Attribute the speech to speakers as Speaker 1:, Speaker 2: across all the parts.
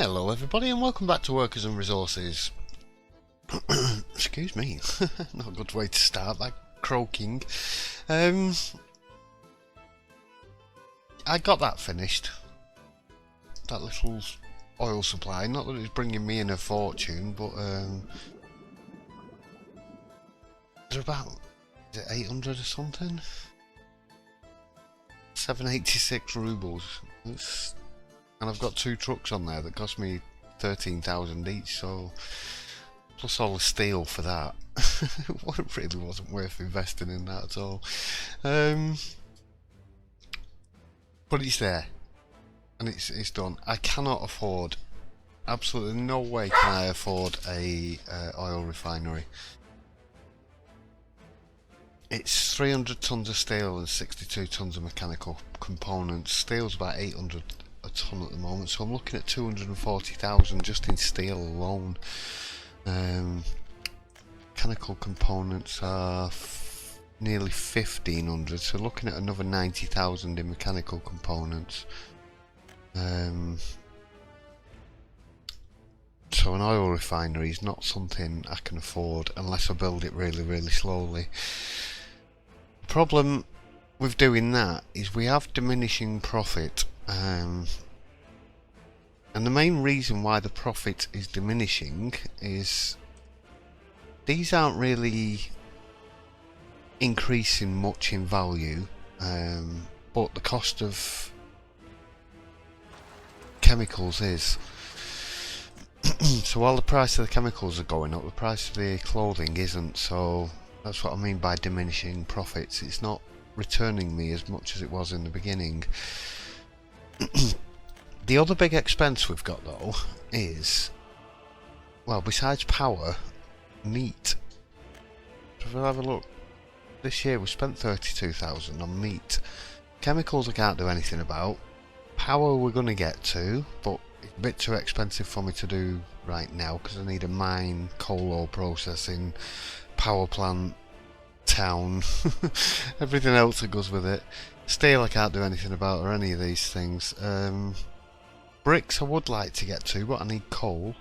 Speaker 1: Hello everybody and welcome back to Workers and Resources. Excuse me, not a good way to start that croaking. I got that finished, that little oil supply, not that it's bringing me in a fortune, but they're about, is it 800 or something? 786 rubles. And I've got 2 trucks on there that cost me 13,000 each, so plus all the steel for that. It really wasn't worth investing in that at all. But it's there, and it's done. I cannot afford, absolutely no way can I afford a oil refinery. It's 300 tons of steel and 62 tons of mechanical components. Steel's about 800 a ton at the moment, so I'm looking at 240,000 just in steel alone. Mechanical components are nearly 1,500, so looking at another 90,000 in mechanical components. So an oil refinery is not something I can afford unless I build it really slowly. The problem with doing that is we have diminishing profit, and the main reason why the profit is diminishing is these aren't really increasing much in value, but the cost of chemicals is. So while the price of the chemicals are going up, the price of the clothing isn't, so that's what I mean by diminishing profits. It's not returning me as much as it was in the beginning. The other big expense we've got though is, well, besides power, meat. So if we'll have a look, this year we spent 32,000 on meat. Chemicals I can't do anything about. Power we're going to get to, but it's a bit too expensive for me to do right now because I need a mine, coal ore processing, power plant, town, everything else that goes with it. Steel I can't do anything about, or any of these things. Bricks I would like to get to, but I need coal.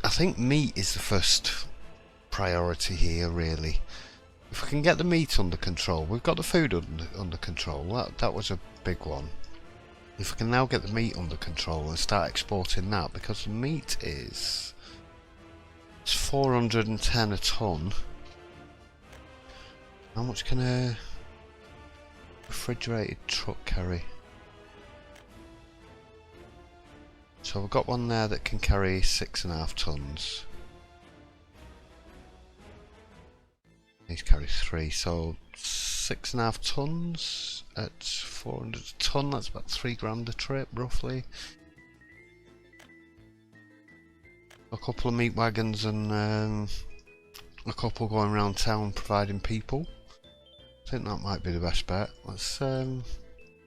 Speaker 1: I think meat is the first priority here, really. If we can get the meat under control, we've got the food under control, that was a big one. If we can now get the meat under control and start exporting that, because the meat it's 410 a ton. How much can a refrigerated truck carry? So we've got one there that can carry 6.5 tons. These carry 3, so 6.5 tons at 400 a ton, that's about 3 grand a trip roughly. A couple of meat wagons and a couple going around town providing people. I think that might be the best bet. Let's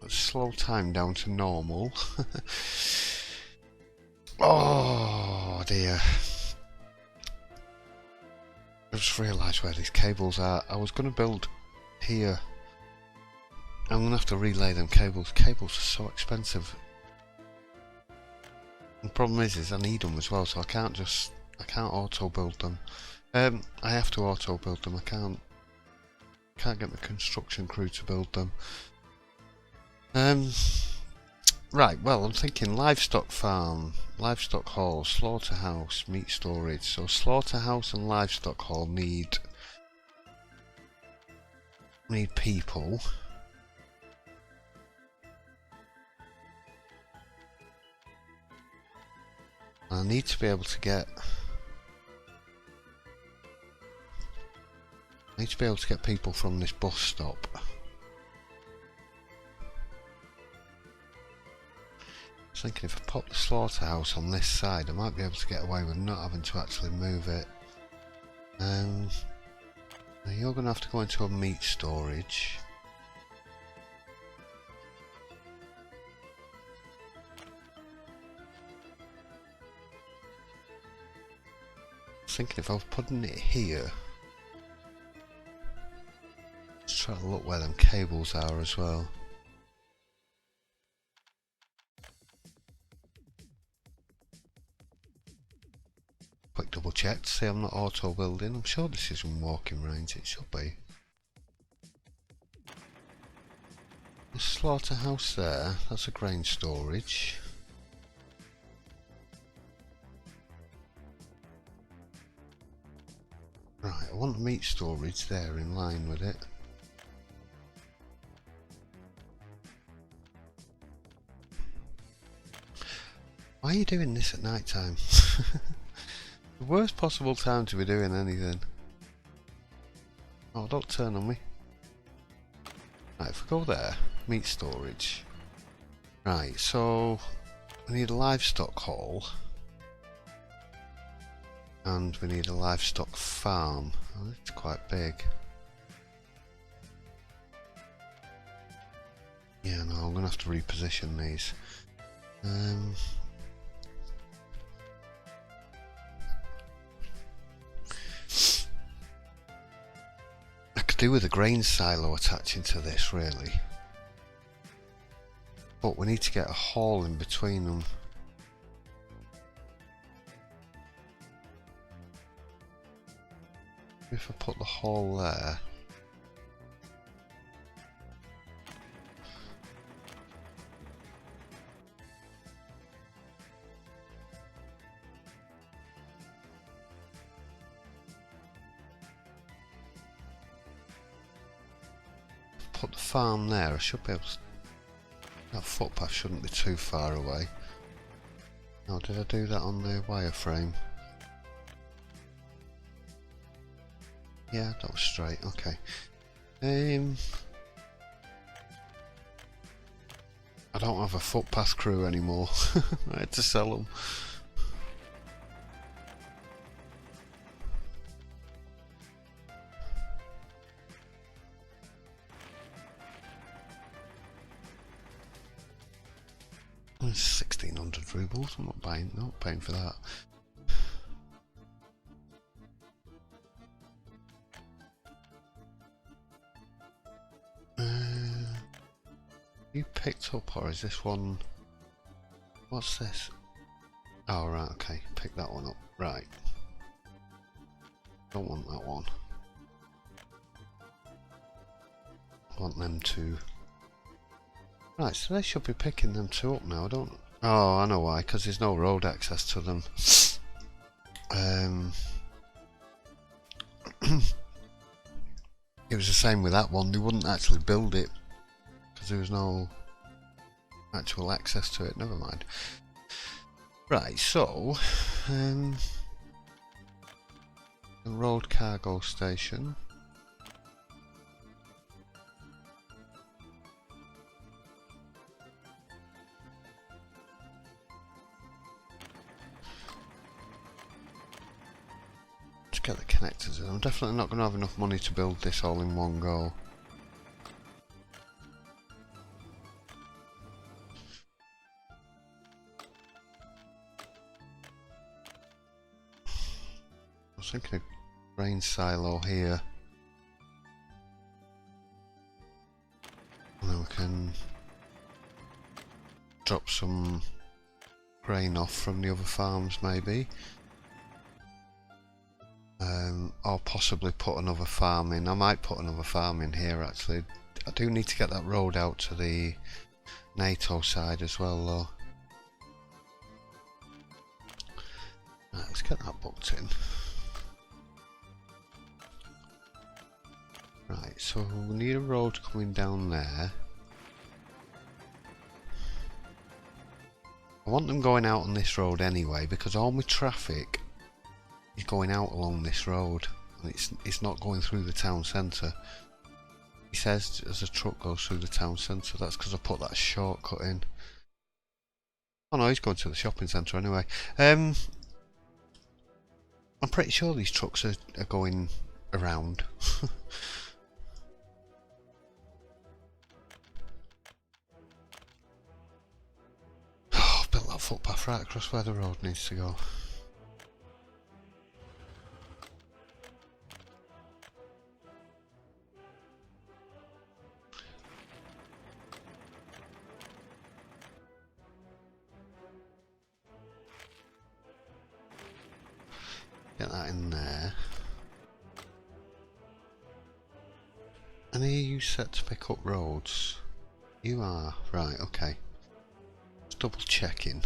Speaker 1: slow time down to normal. Oh dear. I just realised where these cables are. I was going to build here. I'm going to have to relay them cables. Cables are so expensive. The problem is I need them as well, so I can't auto build them. I have to auto build them. I can't get the construction crew to build them. Right, well, I'm thinking livestock farm, livestock hall, slaughterhouse, meat storage. So slaughterhouse and livestock hall need people. I need to be able to get people from this bus stop. I was thinking if I pop the slaughterhouse on this side, I might be able to get away with not having to actually move it. Now you're going to have to go into a meat storage. I was thinking if I was putting it here, let's try to look where them cables are as well. quick double check to see I'm not auto building. I'm sure this is in walking range, it should be. The slaughterhouse there, that's a grain storage. Right, I want the meat storage there in line with it. Why are you doing this at night time? The worst possible time to be doing anything. Oh, don't turn on me. Right, if we go there, meat storage. Right, so we need a livestock hall. And we need a livestock farm. Oh, it's quite big. Yeah, no, I'm going to have to reposition these. I could do with a grain silo attaching to this, really. But we need to get a hall in between them. If I put the hall there. Put the farm there, I should be able to... That footpath shouldn't be too far away. Oh, did I do that on the wireframe? Yeah, that was straight, okay. I don't have a footpath crew anymore. I had to sell them. It's 1600 rubles, I'm not paying for that. You picked up, or is this one... What's this? Oh right, okay, pick that one up. Right. Don't want that one. I want them two. Right, so they should be picking them two up now, I don't... Oh, I know why, because there's no road access to them. It was the same with that one, they wouldn't actually build it because there was no actual access to it, never mind. Right, so the road cargo station. Let's get the connectors in. I'm definitely not going to have enough money to build this all in one go. I was thinking of grain silo here. And then we can drop some grain off from the other farms maybe. Or possibly put another farm in. I might put another farm in here actually. I do need to get that road out to the NATO side as well though. Right, let's get that booked in. Right, so we need a road coming down there. I want them going out on this road anyway because all my traffic is going out along this road and it's not going through the town centre. He says as a truck goes through the town centre, that's because I put that shortcut in. Oh no, he's going to the shopping centre anyway. I'm pretty sure these trucks are going around. Oh, I've built that footpath right across where the road needs to go. that in there. And are you set to pick up roads? You are, right, okay. Just double checking.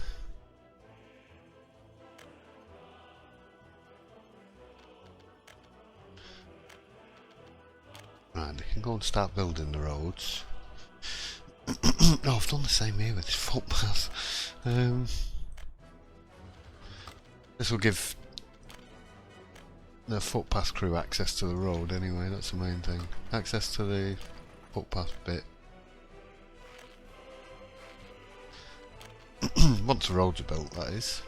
Speaker 1: Right, they can go and start building the roads. Oh, I've done the same here with this footpath. This will give the footpath crew access to the road anyway, that's the main thing. Access to the footpath bit. Once the roads are built, that is.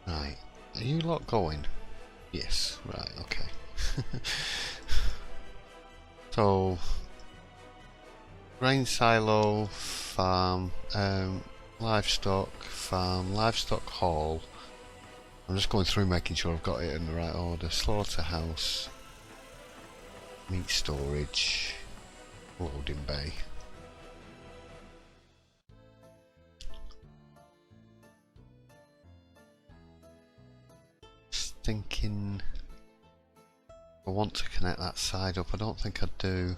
Speaker 1: Right, are you lot going? Yes, right, okay. So, grain silo, farm, livestock, farm, livestock hall. I'm just going through making sure I've got it in the right order. Slaughterhouse, meat storage, loading bay. Just thinking, I want to connect that side up. I don't think I do.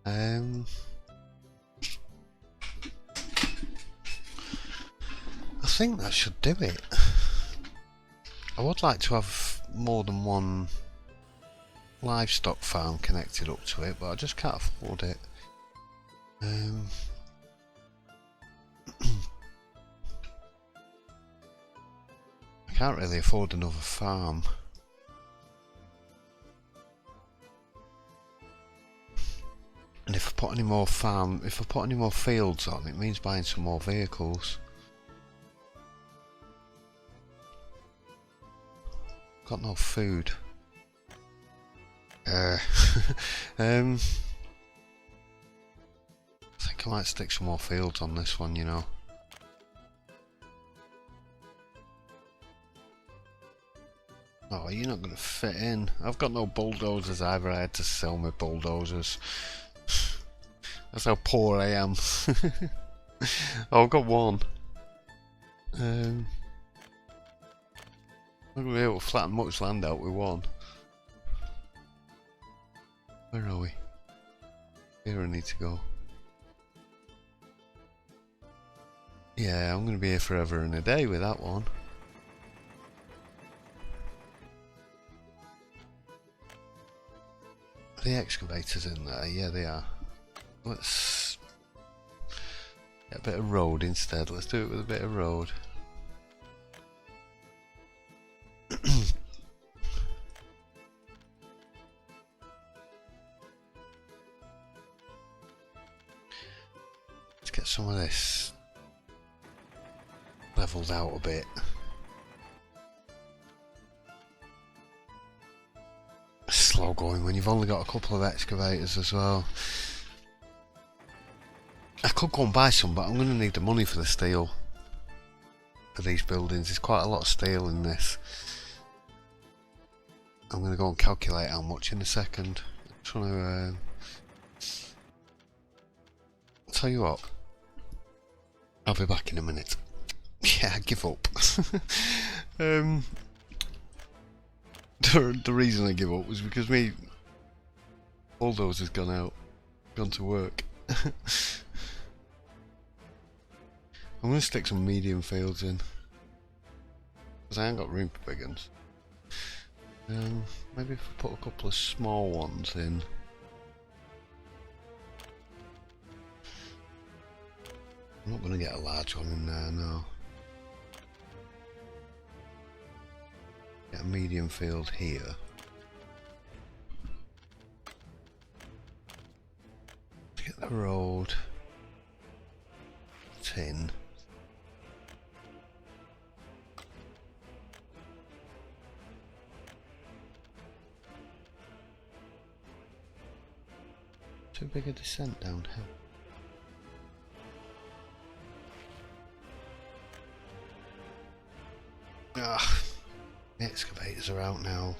Speaker 1: I think that should do it. I would like to have more than one livestock farm connected up to it, but I just can't afford it. I can't really afford another farm. And if I put any more fields on, it means buying some more vehicles. Got no food. I think I might stick some more fields on this one, you know. Oh, you're not going to fit in. I've got no bulldozers either. I had to sell my bulldozers. That's how poor I am. Oh, I've got one. I'm going to be able to flatten much land out with one. Where are we? Here I need to go. Yeah, I'm going to be here forever and a day with that one. Are the excavators in there? Yeah, they are. Let's get a bit of road instead. Let's do it with a bit of road. Let's get some of this leveled out a bit. Slow going when you've only got a couple of excavators as well. I could go and buy some, but I'm going to need the money for the steel for these buildings. There's quite a lot of steel in this. I'm going to go and calculate how much in a second. I'm trying to I'll tell you what, I'll be back in a minute. Yeah, I give up. The reason I give up was because me bulldozer's gone to work. I'm going to stick some medium fields in because I ain't got room for big ones. Maybe if I put a couple of small ones in. I'm not going to get a large one in there, no. Get a medium field here. Get the road. Tin. Too big a descent downhill. Ah. The excavators are out now.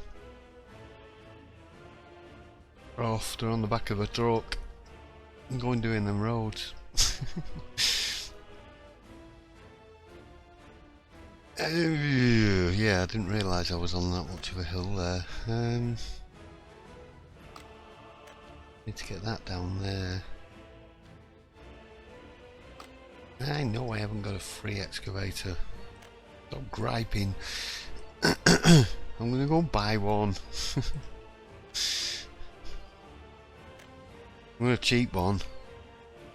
Speaker 1: They're off, they're on the back of a truck. I'm going doing them roads. Yeah, I didn't realise I was on that much of a hill there. Need to get that down there. I know I haven't got a free excavator. Stop griping. I'm gonna go buy one. I'm gonna cheap one.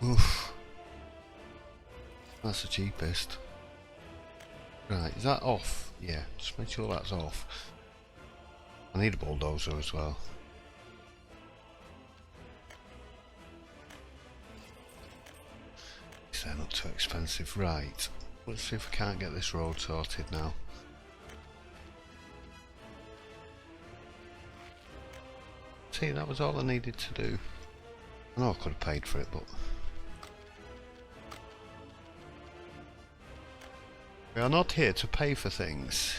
Speaker 1: Oof. That's the cheapest. Right, is that off? Yeah, just make sure that's off. I need a bulldozer as well. They're not too expensive. Right, let's see if we can't get this road sorted now. See, that was all I needed to do. I know I could have paid for it, but we are not here to pay for things.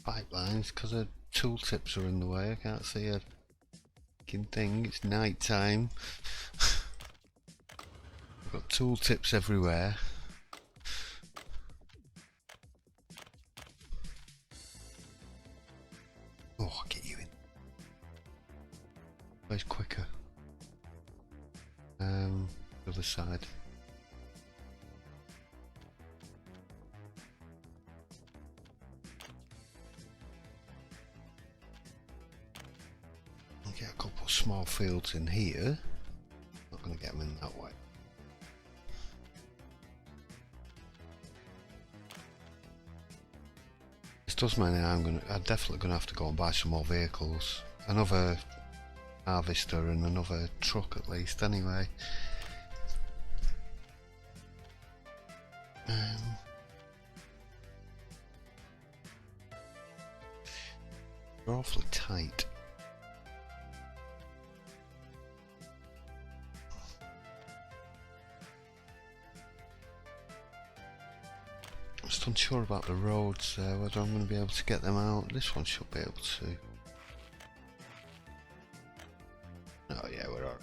Speaker 1: Pipelines, because the tooltips are in the way. I can't see a fucking thing. It's night time. I've got tooltips everywhere. Oh, I'll get you in. Where's quicker? The other side. I'll get a couple of small fields in here. Not going to get them in that way. This does mean I'm definitely going to have to go and buy some more vehicles. Another harvester and another truck at least, anyway. They're awfully tight. I'm just unsure about the roads there, whether I'm going to be able to get them out. This one should be able to. Oh yeah, we're alright.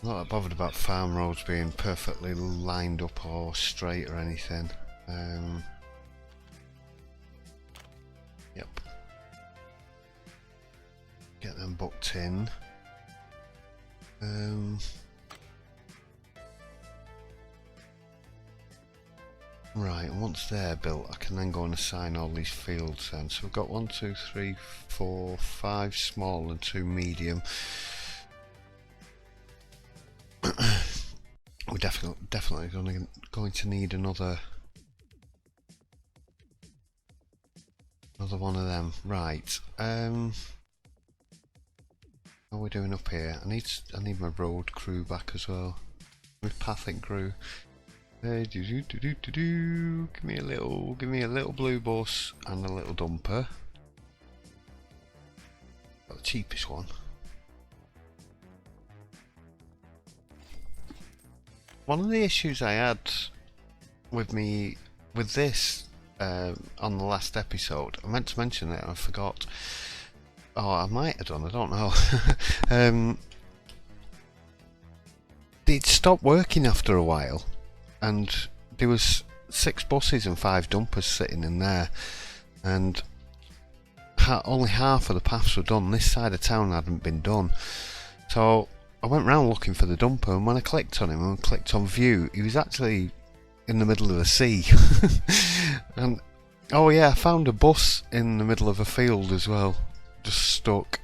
Speaker 1: I'm not that bothered about farm roads being perfectly lined up or straight or anything. Yep. Get them booked in. Right, and once they're built, I can then go and assign all these fields then. So we've got 1, 2, 3, 4, 5 small and 2 medium. We're definitely going to need another one of them. Right. How are we doing up here? I need my road crew back as well. My pathing crew. Give me a little blue bus and a little dumper. Got the cheapest one. One of the issues I had with this on the last episode, I meant to mention it and I forgot. Oh, I might have done, I don't know. It stopped working after a while, and there was 6 buses and 5 dumpers sitting in there, and only half of the paths were done. This side of town hadn't been done, so I went round looking for the dumper, and when I clicked on him and clicked on view, he was actually in the middle of the sea. And oh yeah, I found a bus in the middle of a field as well, just stuck.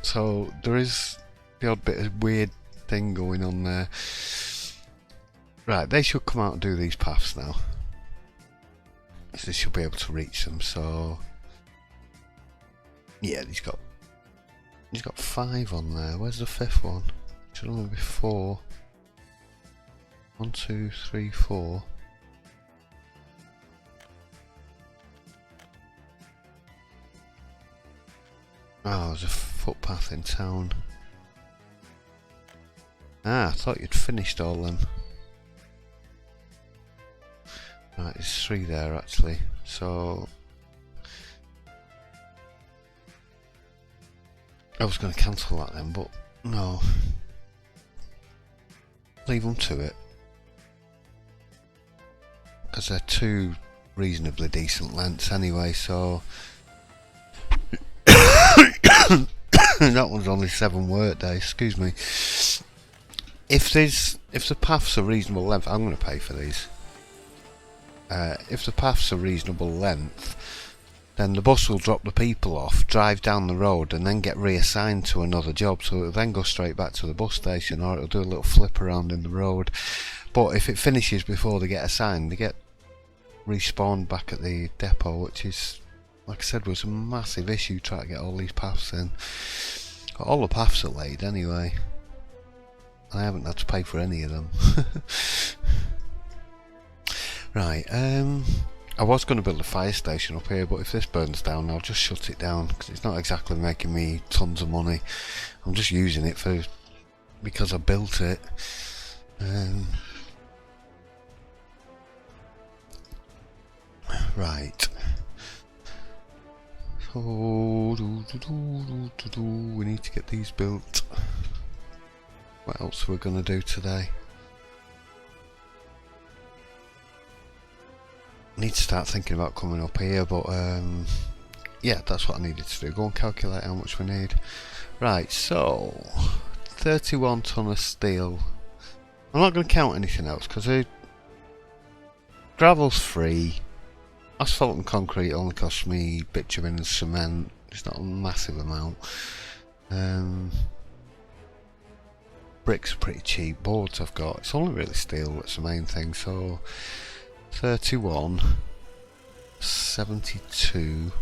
Speaker 1: So there is the odd bit of weird thing going on there. Right, they should come out and do these paths now. they should be able to reach them. So yeah, he's got 5 on there. Where's the 5th one? Should only be 4. 1, 2, 3, 4. Oh, there's a footpath in town. Ah, I thought you'd finished all them. Right, there's 3 there actually. So I was going to cancel that then, but no. Leave them to it. Because they're 2 reasonably decent lengths anyway, so that one's only 7 work days, excuse me. If the path's a reasonable length, I'm going to pay for these. If the path's a reasonable length, then the bus will drop the people off, drive down the road, and then get reassigned to another job, so it'll then go straight back to the bus station, or it'll do a little flip around in the road. But if it finishes before they get assigned, they get respawned back at the depot, which is, like I said, was a massive issue trying to get all these paths in. All the paths are laid anyway. I haven't had to pay for any of them. Right, I was going to build a fire station up here, but if this burns down, I'll just shut it down, because it's not exactly making me tons of money. I'm just using it because I built it. Right. So, we need to get these built. What else are we going to do today? I need to start thinking about coming up here, but yeah, that's what I needed to do. Go and calculate how much we need. Right, so 31 ton of steel. I'm not going to count anything else because gravel's free. Asphalt and concrete only costs me bitumen and cement. It's not a massive amount. Bricks are pretty cheap. Boards I've got. It's only really steel that's the main thing. So 31, 72,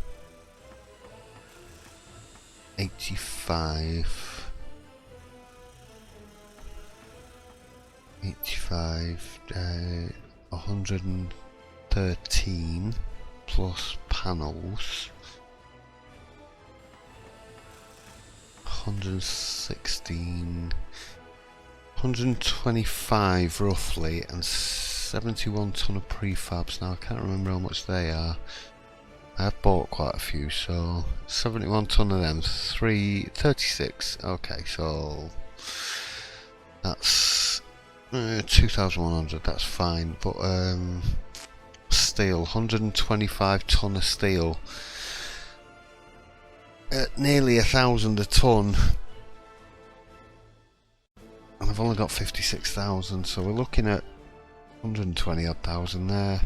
Speaker 1: 85, 113 plus panels, 116, 125 roughly, and 71 ton of prefabs. Now I can't remember how much they are. I've bought quite a few, so 71 ton of them, 36. Okay, so that's 2,100. That's fine. But steel, 125 ton of steel at nearly 1,000 a ton. And I've only got 56,000, so we're looking at 120 odd thousand there.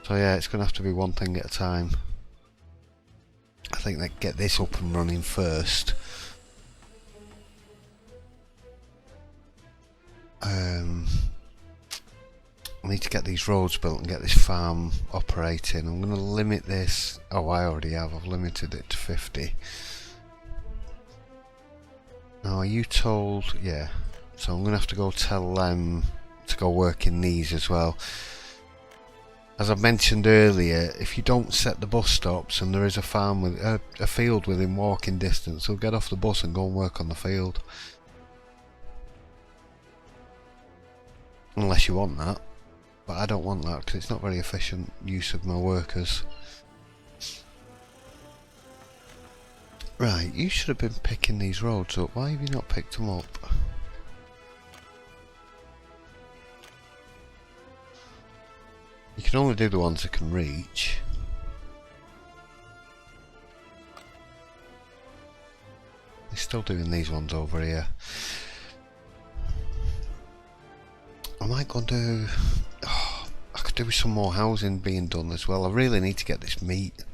Speaker 1: So yeah, it's going to have to be one thing at a time. I think they get this up and running first. I need to get these roads built and get this farm operating. I'm going to limit this. Oh, I already have. I've limited it to 50. Now, are you told? Yeah. So I'm going to have to go tell them to go work in these as well. As I mentioned earlier, if you don't set the bus stops and there is a farm with a field within walking distance, they'll get off the bus and go and work on the field. Unless you want that. But I don't want that because it's not very efficient use of my workers. Right, you should have been picking these roads up. Why have you not picked them up? You can only do the ones that can reach. They're still doing these ones over here. I might go and do... Oh, I could do with some more housing being done as well. I really need to get this meat.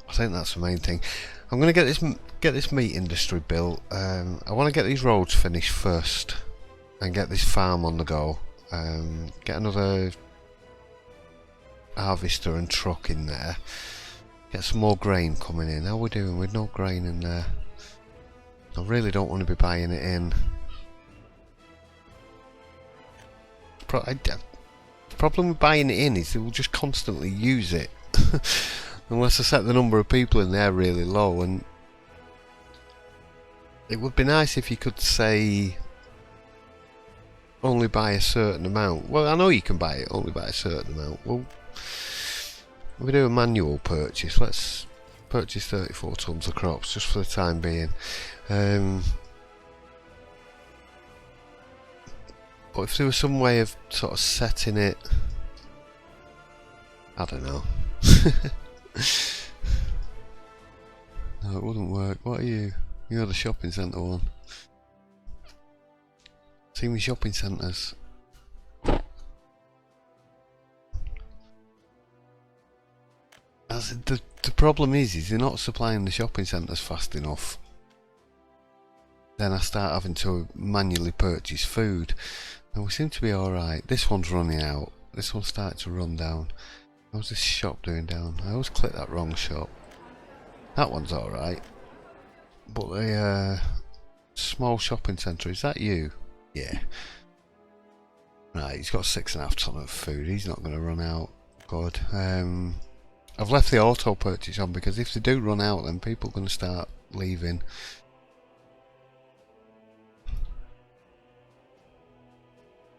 Speaker 1: I think that's the main thing. I'm going to get this meat industry built. I want to get these roads finished first and get this farm on the go. Get another harvester and truck in there. Get some more grain coming in. How are we doing with no grain in there? I really don't want to be buying it in. The problem with buying it in is they will just constantly use it. Unless I set the number of people in there really low, and it would be nice if you could say only buy a certain amount. Well, I know you can buy it, only buy a certain amount. Well, we do a manual purchase. Let's purchase 34 tons of crops just for the time being. But if there was some way of sort of setting it, I don't know. No, it wouldn't work. What are you? You're the shopping centre one. See me shopping centres. The problem is they're not supplying the shopping centres fast enough. Then I start having to manually purchase food. And we seem to be alright. This one's running out. This one's starting to run down. How's this shop doing down? I always click that wrong shop. That one's alright. But the small shopping centre, is that you? Yeah. Right, he's got 6.5 ton of food. He's not going to run out. Good. I've left the auto purchase on because if they do run out, then people are going to start leaving.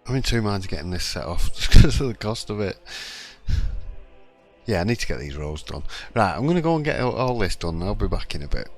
Speaker 1: I'm in two minds getting this set off just because of the cost of it. Yeah, I need to get these rows done. Right, I'm going to go and get all this done. I'll be back in a bit.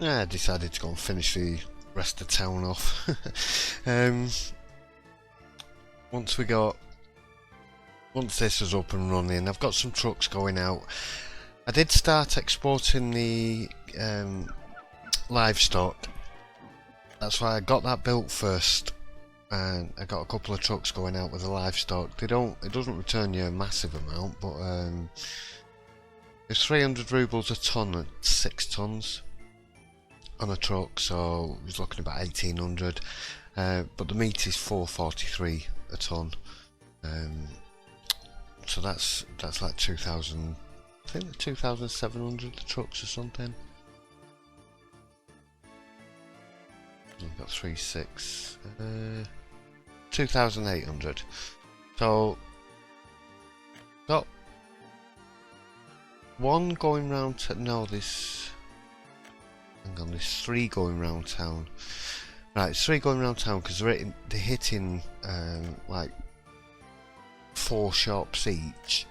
Speaker 1: I decided to go and finish the rest of town off. Once this was up and running, I've got some trucks going out. I did start exporting the livestock. That's why I got that built first, and I got a couple of trucks going out with the livestock. It doesn't return you a massive amount, but it's 300 rubles a ton at 6 tons on a truck, so I was looking about 1800. But the meat is 443 a ton, so that's like 2000. I think 2,700 the trucks or something. I've got 3.6, 2,800. So got one going round to there's 3 going round town. Right, it's 3 going round town because they're hitting like 4 shops each.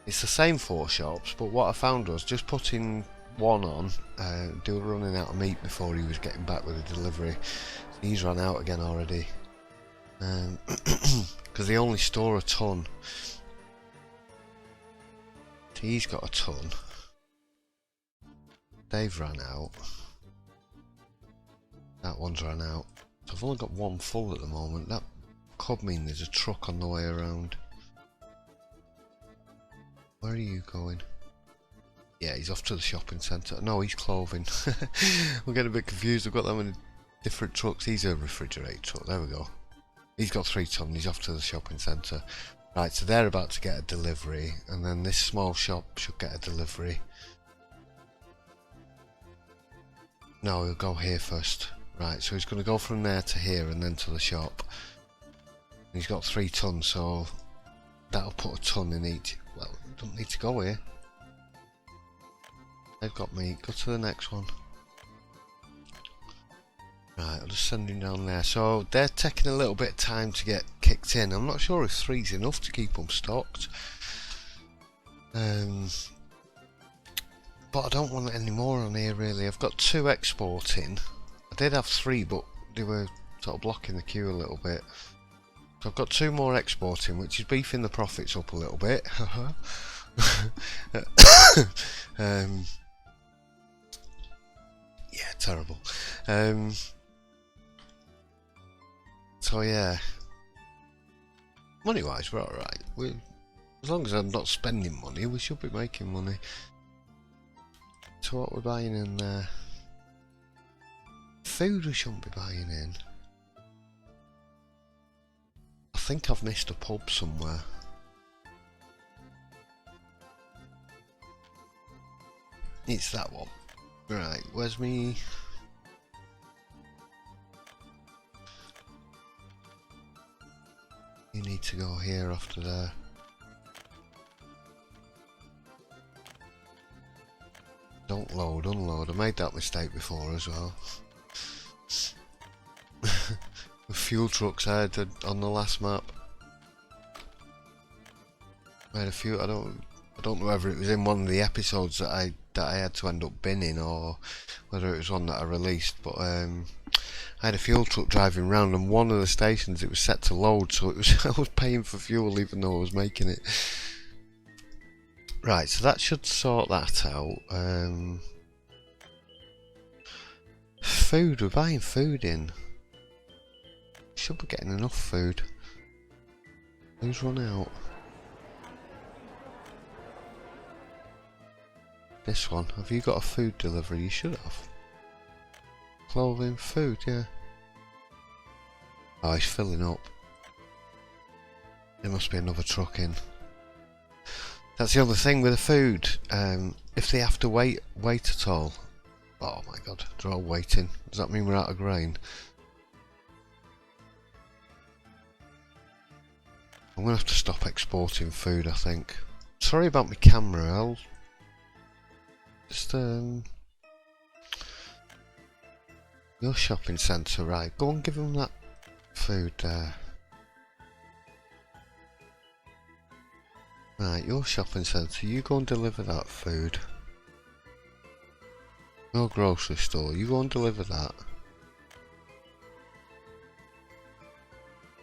Speaker 1: It's the same 4 shops, but what I found was just putting one on, they were running out of meat before he was getting back with the delivery. So he's run out again already. Because they only store a ton. So he's got a ton. They've run out. That one's run out. So I've only got one full at the moment. That could mean there's a truck on the way around. Where are you going? Yeah, he's off to the shopping centre. No, he's clothing. I'm getting a bit confused. I've got that many different trucks. He's a refrigerator truck. There we go. He's got 3 ton. He's off to the shopping centre. Right, so they're about to get a delivery, and then this small shop should get a delivery. No, he'll go here first. Right, so he's going to go from there to here and then to the shop. He's got 3 tons, so that'll put a ton in each. Well, don't need to go here. They've got meat. Go to the next one. Right, I'll just send him down there. So they're taking a little bit of time to get kicked in. I'm not sure if 3's enough to keep them stocked. But I don't want any more on here really. I've got 2 exporting. I did have 3, but they were sort of blocking the queue a little bit. So I've got 2 more exporting, which is beefing the profits up a little bit. Yeah, terrible. So yeah, money wise we're alright. As long as I'm not spending money, we should be making money. So what we're buying in there? Food we shouldn't be buying in. I think I've missed a pub somewhere. It's that one. Right, where's me? You need to go here after there. Don't load, unload. I made that mistake before as well. The fuel trucks I had on the last map. I had a few. I don't know whether it was in one of the episodes that I had to end up binning, or whether it was one that I released. But I had a fuel truck driving around, and one of the stations it was set to load, so it was I was paying for fuel even though I was making it. Right, so that should sort that out. Food, we're buying food in. Should be getting enough food. Who's run out? This one. Have you got a food delivery? You should have. Clothing, food, yeah. Oh, he's filling up. There must be another truck in. That's the other thing with the food. If they have to wait at all. Oh my god, they're all waiting. Does that mean we're out of grain? I'm gonna have to stop exporting food, I think. Sorry about my camera, I'll just your shopping centre, right? Go and give them that food there. Right, your shopping centre, you go and deliver that food. No grocery store. You go and deliver that.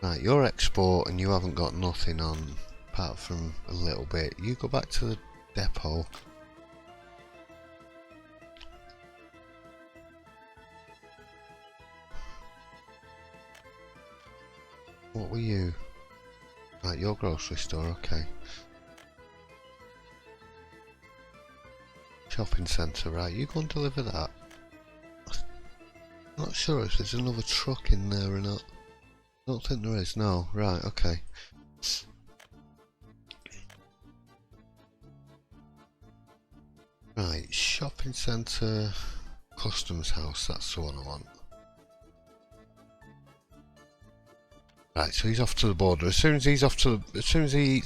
Speaker 1: Right, you're export and you haven't got nothing on apart from a little bit. You go back to the depot. What were you? Right, your grocery store, okay. Shopping centre, right, you go and deliver that. Not sure if there's another truck in there or not. Don't think there is, no. Right, okay. Right, shopping centre, customs house, that's the one I want. Right, so he's off to the border. As soon as he's off to the, as soon as he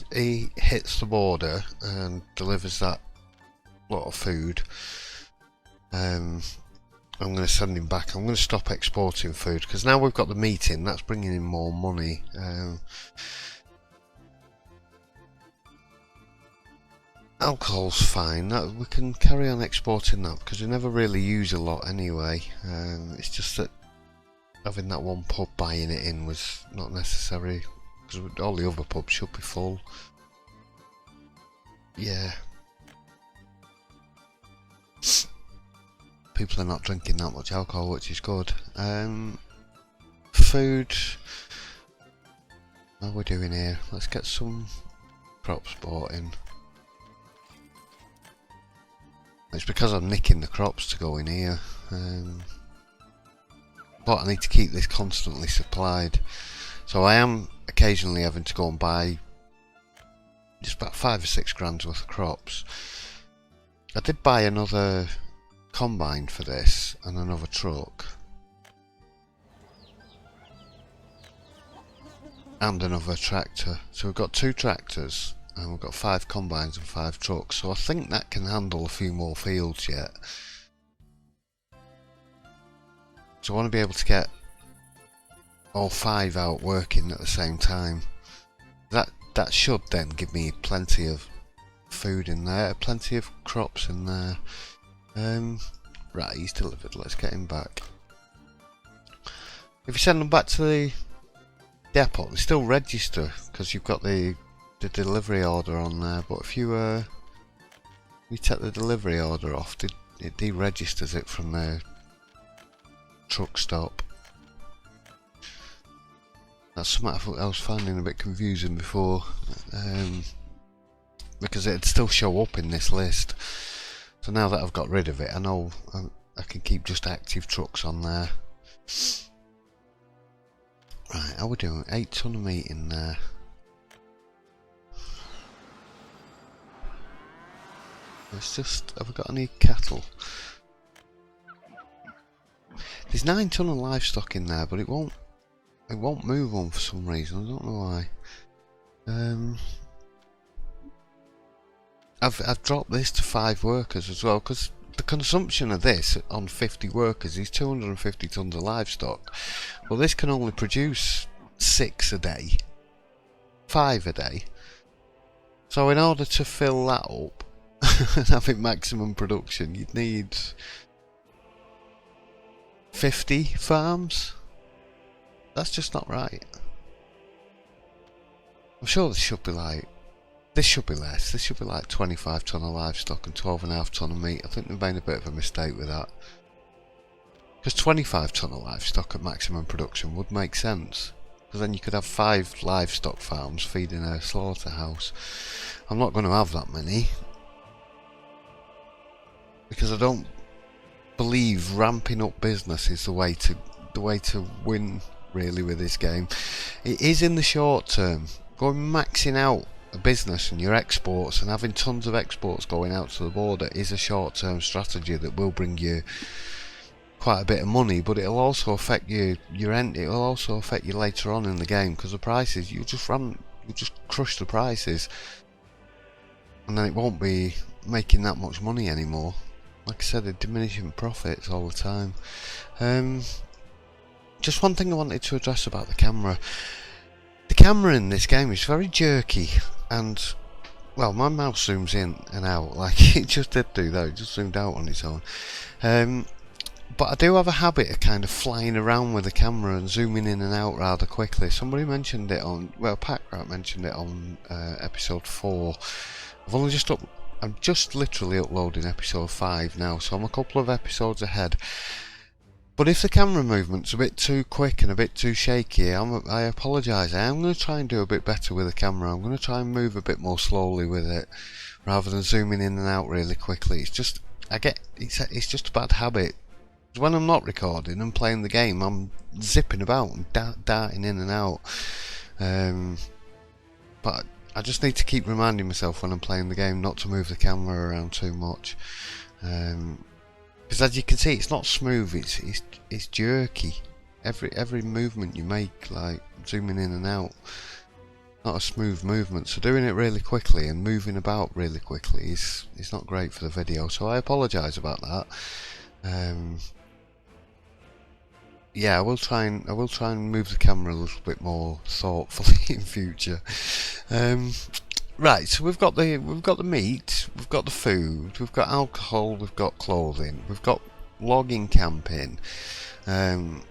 Speaker 1: hits the border and delivers that lot of food, I'm going to send him back. I'm going to stop exporting food because now we've got the meeting. That's bringing in more money. Alcohol's fine. That, we can carry on exporting that because we never really use a lot anyway. It's just that having that one pub buying it in was not necessary because all the other pubs should be full. Yeah. People are not drinking that much alcohol, which is good. Food. What are we doing here? Let's get some crops bought in. It's because I'm nicking the crops to go in here. But I need to keep this constantly supplied. So I am occasionally having to go and buy just about 5 or 6 grand's worth of crops. I did buy another combine for this and another truck. And another tractor. So we've got 2 tractors and we've got 5 combines and 5 trucks. So I think that can handle a few more fields yet. So I want to be able to get all 5 out working at the same time. That should then give me plenty of food in there, plenty of crops in there. Right, he's delivered. Let's get him back. If you send them back to the depot, they still register because you've got the delivery order on there. But if you take the delivery order off, it deregisters it from the truck stop. That's something I was finding a bit confusing before, because it'd still show up in this list. So now that I've got rid of it, I know I can keep just active trucks on there. Right, how are we doing? 8 ton of meat in there. Let's just, have we got any cattle? There's 9 ton of livestock in there, but it won't move on for some reason. I don't know why. I've dropped this to 5 workers as well because the consumption of this on 50 workers is 250 tons of livestock. Well, this can only produce 6 a day, 5 a day. So in order to fill that up and have it maximum production, you'd need 50 farms. That's just not right. I'm sure this should be like, this should be less. This should be like 25 ton of livestock and 12.5 ton of meat. I think they've made a bit of a mistake with that. Because 25 ton of livestock at maximum production would make sense. Because then you could have 5 livestock farms feeding a slaughterhouse. I'm not going to have that many. Because I don't believe ramping up business is the way to win really with this game. It is in the short term. Going maxing out a business and your exports and having tons of exports going out to the border is a short term strategy that will bring you quite a bit of money, but it'll also affect your rent. It'll also affect you later on in the game because the prices, you just crush the prices and then it won't be making that much money anymore. Like I said, they're diminishing profits all the time. Just one thing I wanted to address about the camera. The camera in this game is very jerky, and well, my mouse zooms in and out, like it just did do that, it just zoomed out on its own. But I do have a habit of kind of flying around with the camera and zooming in and out rather quickly. Somebody mentioned it on, well, Packrat mentioned it on episode 4. I'm just literally uploading episode 5 now, so I'm a couple of episodes ahead. But if the camera movement's a bit too quick and a bit too shaky, I apologise. I am going to try and do a bit better with the camera. I'm going to try and move a bit more slowly with it, rather than zooming in and out really quickly. It's just, it's just a bad habit. When I'm not recording and playing the game, I'm zipping about and darting in and out. But I just need to keep reminding myself when I'm playing the game not to move the camera around too much. Because as you can see, it's not smooth. It's jerky. Every movement you make, like zooming in and out, not a smooth movement. So doing it really quickly and moving about really quickly is not great for the video. So I apologise about that. Yeah, I will try and move the camera a little bit more thoughtfully in future. Right, so we've got the meat, we've got the food, we've got alcohol, we've got clothing, we've got logging camping. I've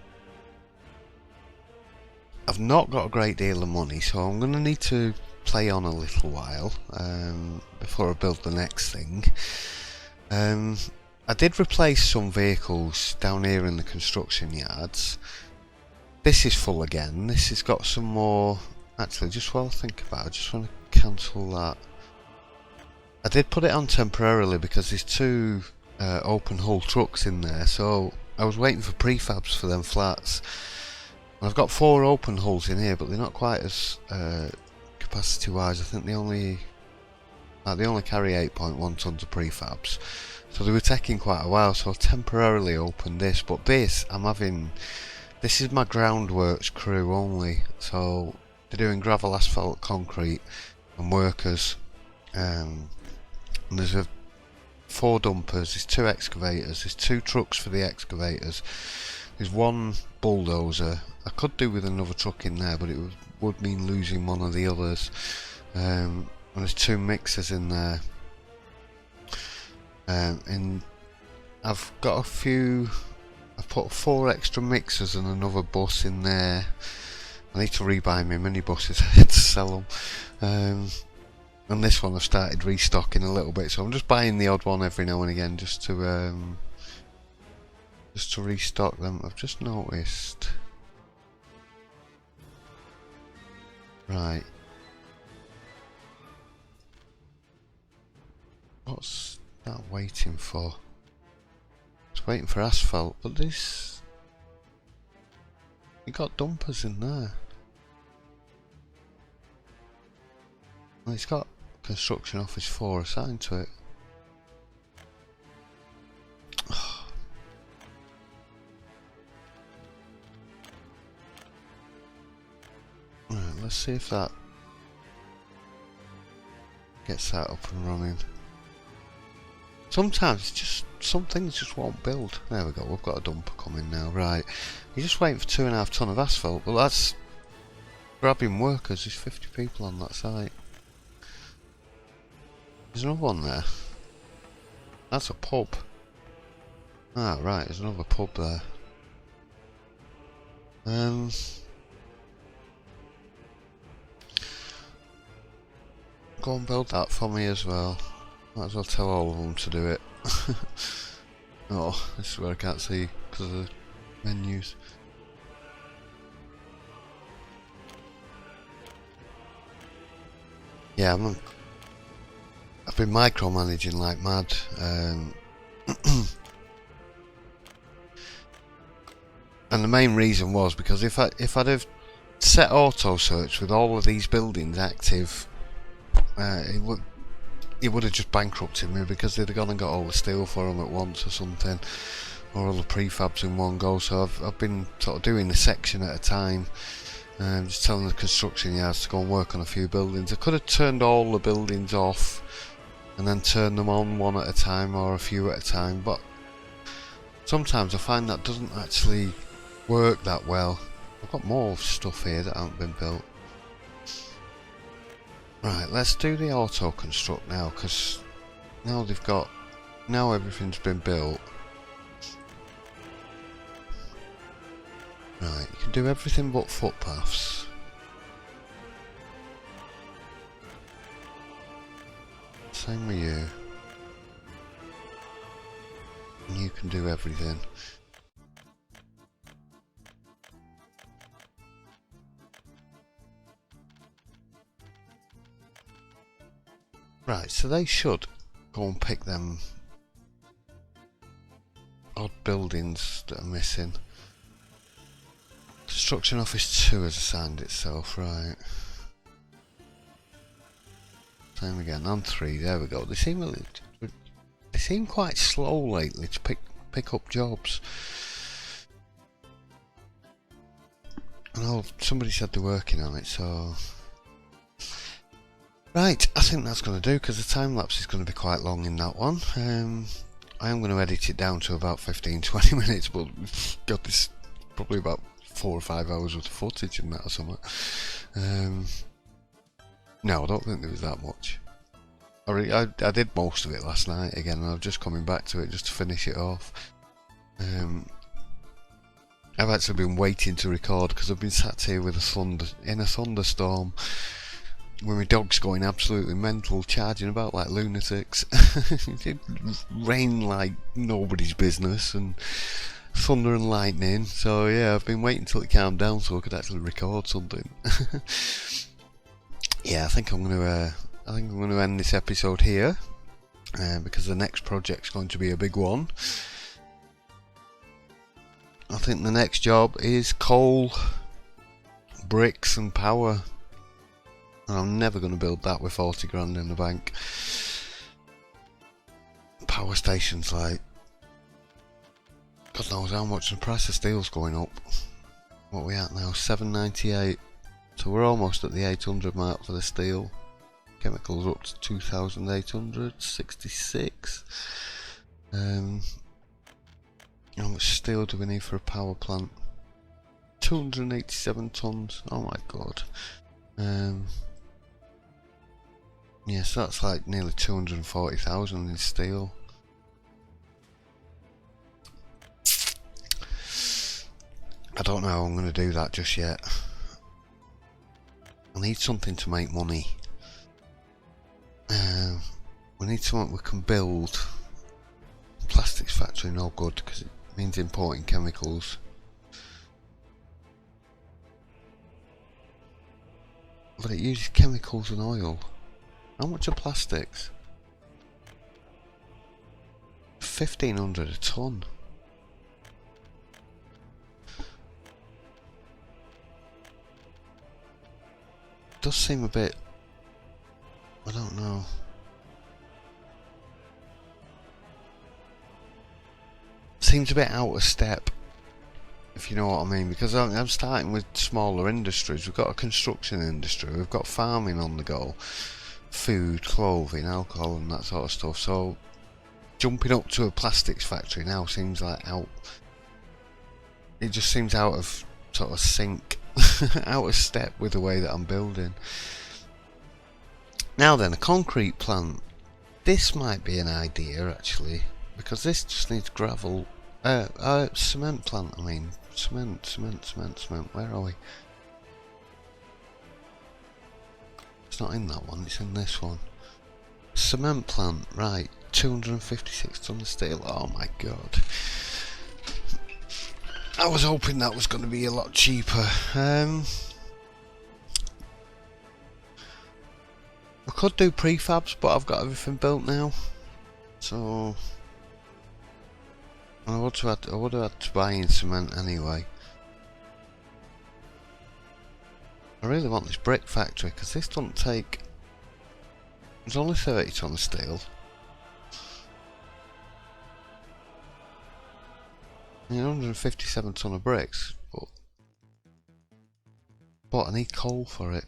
Speaker 1: not got a great deal of money, so I'm going to need to play on a little while before I build the next thing. I did replace some vehicles down here in the construction yards. This is full again. This has got some more. Actually, just while I think about it, I just want to cancel that. I did put it on temporarily because there's 2 open hull trucks in there, so I was waiting for prefabs for them flats. And I've got 4 open hulls in here, but they're not quite as capacity wise. I think they only carry 8.1 tons of prefabs. So they were taking quite a while, so I temporarily opened this. But this is my groundworks crew only. So they're doing gravel, asphalt, concrete and workers. And there's 4 dumpers, there's 2 excavators, there's 2 trucks for the excavators. There's 1 bulldozer. I could do with another truck in there, but it would mean losing one of the others. And there's 2 mixers in there. And I've got I've put 4 extra mixers and another bus in there. I need to rebuy my mini buses. I had to sell them. And this one I've started restocking a little bit, so I'm just buying the odd one every now and again just to restock them. I've just noticed. Right. What's that waiting for? It's waiting for asphalt, but this... You got dumpers in there. Well, it's got construction office 4 assigned to it. Right, let's see if that gets that up and running. Sometimes it's just, some things just won't build. There we go, we've got a dumper coming now. Right, you're just waiting for 2.5 ton of asphalt, but that's grabbing workers. There's 50 people on that site. There's another one there. That's a pub. Ah, right, there's another pub there. Go and build that for me as well. Might as well tell all of them to do it. Oh, this is where I can't see because of the menus. Yeah, I've been micromanaging like mad. And the main reason was because if I'd have set auto search with all of these buildings active, it would have just bankrupted me because they'd have gone and got all the steel for them at once or something, or all the prefabs in one go. So I've been sort of doing a section at a time, just telling the construction yards to go and work on a few buildings. I could have turned all the buildings off and then turned them on one at a time or a few at a time, but sometimes I find that doesn't actually work that well. I've got more stuff here that haven't been built. Right, let's do the auto construct now, because now they've got, now everything's been built. Right, you can do everything but footpaths. Same with you. And you can do everything. Right, so they should go and pick them odd buildings that are missing. Construction Office 2 has assigned itself, right. Same again, on 3, there we go. They seem quite slow lately to pick up jobs. I know somebody said they're working on it, so... Right, I think that's going to do, because the time lapse is going to be quite long in that one. I am going to edit it down to about 15-20 minutes, but got this probably about 4 or 5 hours worth of footage in that or something. No, I don't think there was that much. I did most of it last night again, and I'm just coming back to it just to finish it off. I've actually been waiting to record because I've been sat here with in a thunderstorm with my dogs going absolutely mental, charging about like lunatics. It rained like nobody's business, and thunder and lightning. So yeah, I've been waiting till it calmed down so I could actually record something. Yeah, I think I'm going to end this episode here because the next project's going to be a big one. I think the next job is coal, bricks and power. And I'm never going to build that with 40 grand in the bank. Power stations, like, God knows how much the price of steel's going up. What are we at now? 798. So we're almost at the 800 mark for the steel. Chemicals up to 2,866. How much steel do we need for a power plant? 287 tons. Oh my god. Yeah, so that's like nearly 240,000 in steel. I don't know how I'm going to do that just yet. I need something to make money. We need something we can build. Plastics factory, no good, because it means importing chemicals. But it uses chemicals and oil. How much are plastics? 1,500 a ton. Does seem a bit... I don't know. Seems a bit out of step, if you know what I mean, because I'm starting with smaller industries. We've got a construction industry, we've got farming on the go, food, clothing, alcohol and that sort of stuff, so jumping up to a plastics factory now seems like out, it just seems out of sort of sync, out of step with the way that I'm building. Now then, a concrete plant. This might be an idea actually, because this just needs gravel. Cement plant, I mean. Cement. Where are we? It's not in that one, it's in this one. Cement plant, right. 256 tons of steel. Oh my god. I was hoping that was going to be a lot cheaper. I could do prefabs, but I've got everything built now. So... I would have had to buy in cement anyway. I really want this brick factory because this doesn't take... There's only 30 tons of steel. I mean, 157 ton of bricks, but I need coal for it.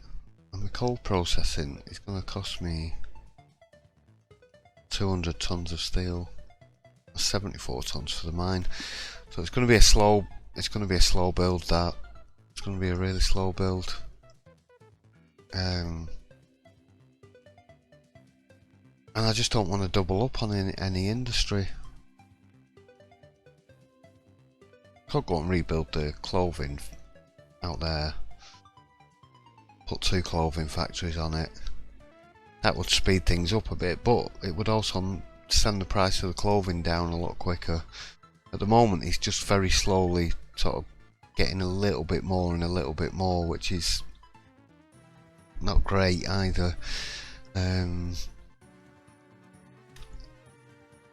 Speaker 1: And the coal processing is going to cost me 200 tons of steel. 74 tons for the mine, so it's going to be a slow build. That it's going to be a really slow build. And I just don't want to double up on any industry. Could go and rebuild the clothing out there. Put 2 clothing factories on it. That would speed things up a bit, but it would also send the price of the clothing down a lot quicker. At the moment, it's just very slowly sort of getting a little bit more and a little bit more, which is not great either.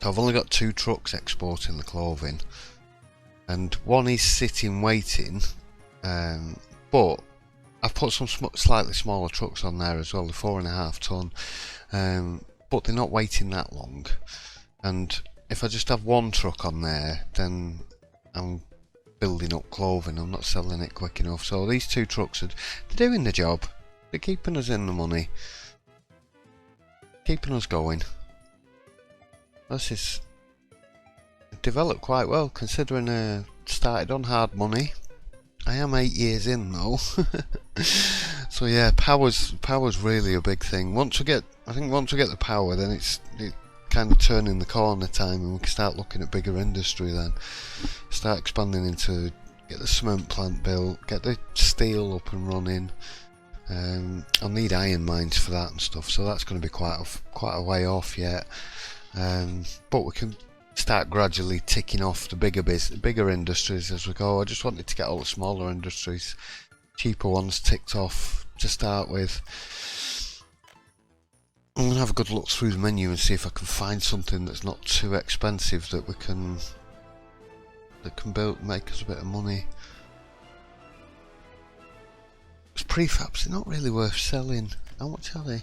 Speaker 1: So I've only got 2 trucks exporting the clothing, and one is sitting waiting, but I've put some slightly smaller trucks on there as well, the 4.5 ton, but they're not waiting that long. And if I just have one truck on there, then I'm building up clothing, I'm not selling it quick enough. So these 2 trucks they're doing the job, they're keeping us in the money, keeping us going. This is developed quite well, considering I started on hard money. I am 8 years in though. So yeah, power's really a big thing. Once we get the power, then it's kind of turning the corner time, and we can start looking at bigger industry then. Start expanding into, get the cement plant built, get the steel up and running. I'll need iron mines for that and stuff, so that's going to be quite a way off yet. But we can start gradually ticking off the bigger industries as we go. I just wanted to get all the smaller industries, cheaper ones, ticked off to start with. I'm going to have a good look through the menu and see if I can find something that's not too expensive that can make us a bit of money. Because prefabs are not really worth selling. How much are they?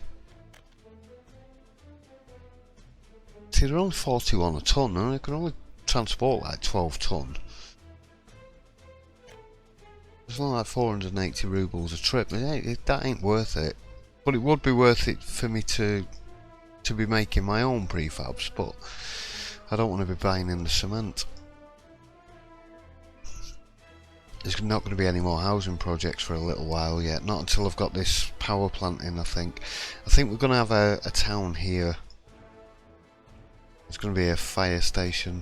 Speaker 1: See, they're only 41 a ton, and I can only transport like 12 ton. It's only like 480 rubles a trip. That ain't worth it. But it would be worth it for me to be making my own prefabs, but I don't want to be buying in the cement. There's not going to be any more housing projects for a little while yet, not until I've got this power plant in, I think. I think we're going to have a town here. It's going to be a fire station.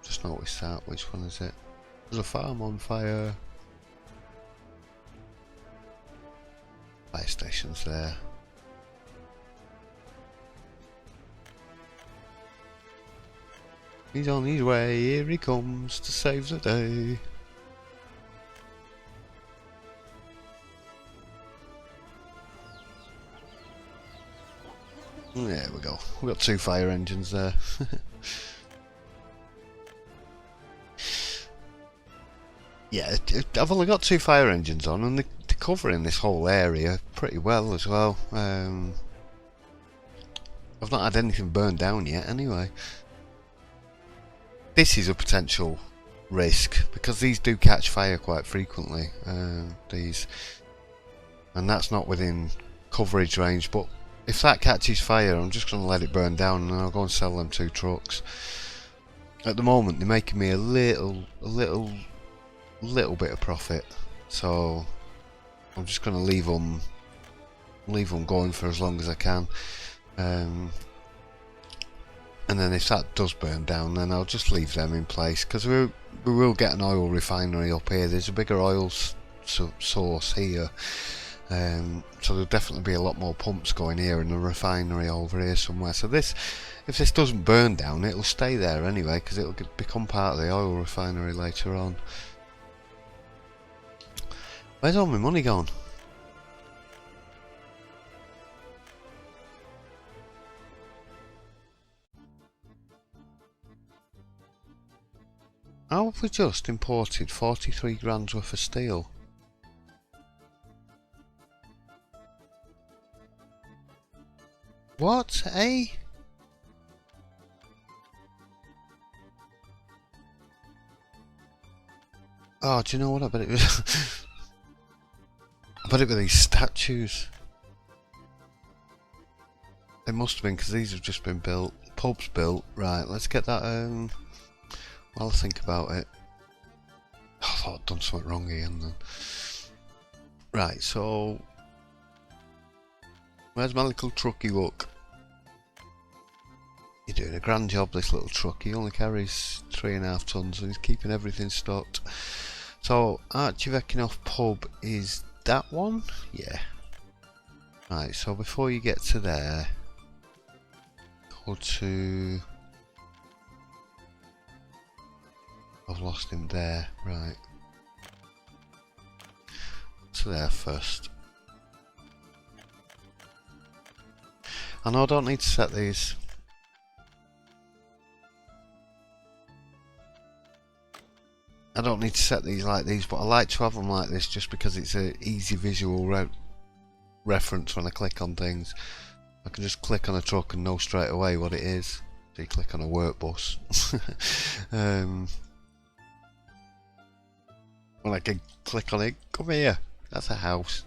Speaker 1: Just noticed that. Which one is it? There's a farm on fire. Fire station's there. He's on his way, here he comes to save the day. There we go. We've got 2 fire engines there. Yeah, I've only got 2 fire engines on, and they're covering this whole area pretty well as well. I've not had anything burned down yet anyway. This is a potential risk, because these do catch fire quite frequently, and that's not within coverage range, but if that catches fire, I'm just going to let it burn down, and then I'll go and sell them 2 trucks. At the moment, they're making me a little bit of profit, so I'm just going to leave them going for as long as I can. And then if that does burn down, then I'll just leave them in place, because we will get an oil refinery up here. There's a bigger oil source here. So there'll definitely be a lot more pumps going here and a refinery over here somewhere. So if this doesn't burn down, it'll stay there anyway, because it'll become part of the oil refinery later on. Where's all my money gone? How have we just imported 43 grand's worth of steel? What, eh? Oh, do you know what? I bet it was. I bet it were these statues. It must have been, because these have just been built. Pubs built. Right, let's get that. While I think about it. Oh, I thought I'd done something wrong again then. Right, so. Where's my little trucky look? You're doing a grand job, this little truck. He only carries 3.5 tons and he's keeping everything stocked. So, Archivekinoff pub is that one? Yeah. Right, so before you get to there, go to... I've lost him there, right. To there first. I know I don't need to set these. I don't need to set these like these, but I like to have them like this just because it's an easy visual reference when I click on things. I can just click on a truck and know straight away what it is. So you click on a work bus. When I can click on it, come here, that's a house.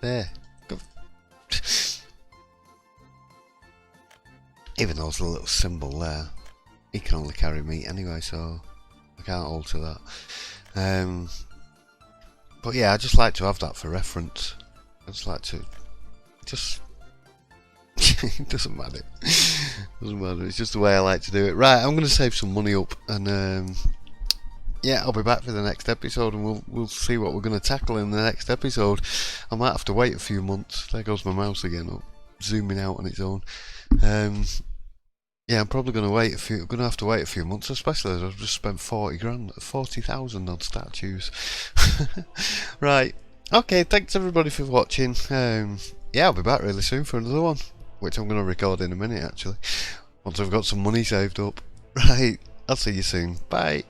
Speaker 1: There. Even though it's a little symbol there, he can only carry meat anyway, so I can't alter that. But yeah, I just like to have that for reference. I just like to, it doesn't matter. Doesn't matter. It's just the way I like to do it. Right, I'm going to save some money up, and yeah, I'll be back for the next episode, and we'll see what we're going to tackle in the next episode. I might have to wait a few months. There goes my mouse again, up, zooming out on its own. Yeah, I'm probably going to have to wait a few months, especially as I've just spent 40,000 on statues. Right. Okay, thanks everybody for watching. Yeah, I'll be back really soon for another one, which I'm going to record in a minute actually, once I've got some money saved up. Right, I'll see you soon. Bye.